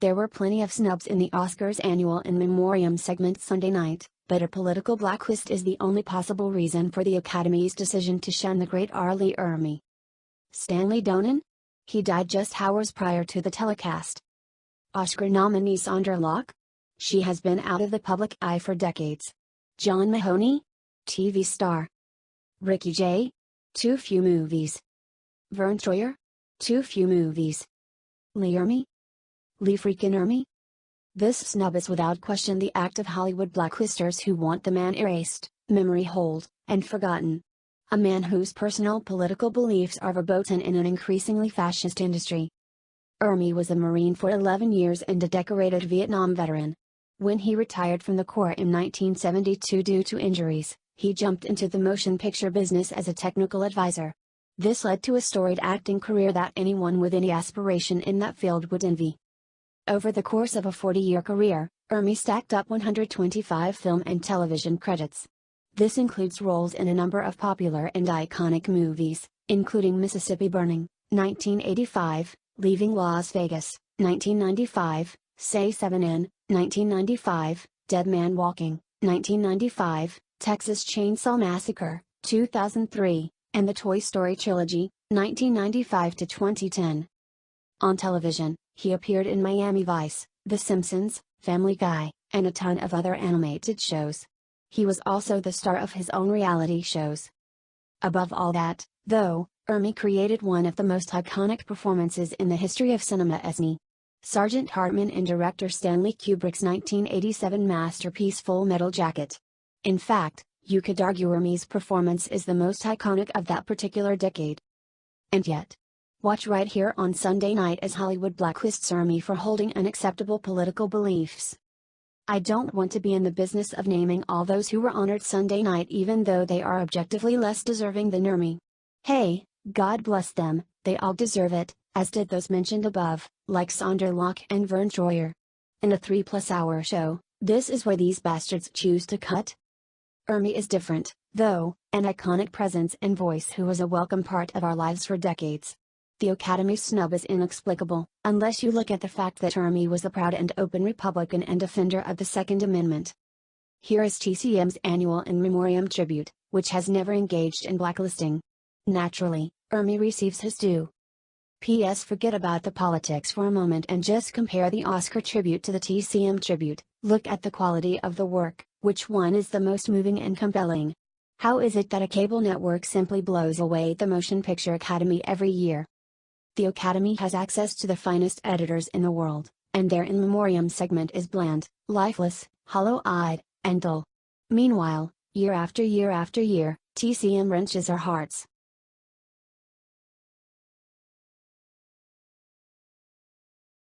There were plenty of snubs in the Oscars annual In Memoriam segment Sunday night, but a political blacklist is the only possible reason for the Academy's decision to shun the great Ermey. Stanley Donen? He died just hours prior to the telecast. Oscar nominee Sandra Locke? She has been out of the public eye for decades. John Mahoney? TV star. Ricky Jay? Too few movies. Vern Troyer? Too few movies. Ermey? Lee freaking Ermey? This snub is without question the act of Hollywood blacklisters who want the man erased, memory hold, and forgotten. A man whose personal political beliefs are verboten in an increasingly fascist industry. Ermey was a Marine for 11 years and a decorated Vietnam veteran. When he retired from the Corps in 1972 due to injuries, he jumped into the motion picture business as a technical advisor. This led to a storied acting career that anyone with any aspiration in that field would envy. Over the course of a 40-year career, Ermey stacked up 125 film and television credits. This includes roles in a number of popular and iconic movies, including Mississippi Burning, 1985, Leaving Las Vegas, 1995, Say 7N, 1995, Dead Man Walking, 1995, Texas Chainsaw Massacre, 2003, and the Toy Story trilogy, 1995 to 2010. On television, he appeared in Miami Vice, The Simpsons, Family Guy, and a ton of other animated shows. He was also the star of his own reality shows. Above all that, though, Ermey created one of the most iconic performances in the history of cinema as Sergeant Hartman in director Stanley Kubrick's 1987 masterpiece Full Metal Jacket. In fact, you could argue Ermey's performance is the most iconic of that particular decade. And yet, watch right here on Sunday night as Hollywood blacklists Ermey for holding unacceptable political beliefs. I don't want to be in the business of naming all those who were honored Sunday night even though they are objectively less deserving than Ermey. Hey, God bless them, they all deserve it, as did those mentioned above, like Sandra Locke and Vern Troyer. In a 3+ hour show, this is where these bastards choose to cut? Ermey is different, though, an iconic presence and voice who was a welcome part of our lives for decades. The Academy's snub is inexplicable, unless you look at the fact that Ermey was a proud and open Republican and defender of the Second Amendment. Here is TCM's annual In Memoriam tribute, which has never engaged in blacklisting. Naturally, Ermey receives his due. P.S. Forget about the politics for a moment and just compare the Oscar tribute to the TCM tribute. Look at the quality of the work, which one is the most moving and compelling? How is it that a cable network simply blows away the Motion Picture Academy every year? The Academy has access to the finest editors in the world, and their In Memoriam segment is bland, lifeless, hollow-eyed, and dull. Meanwhile, year after year after year, TCM wrenches our hearts.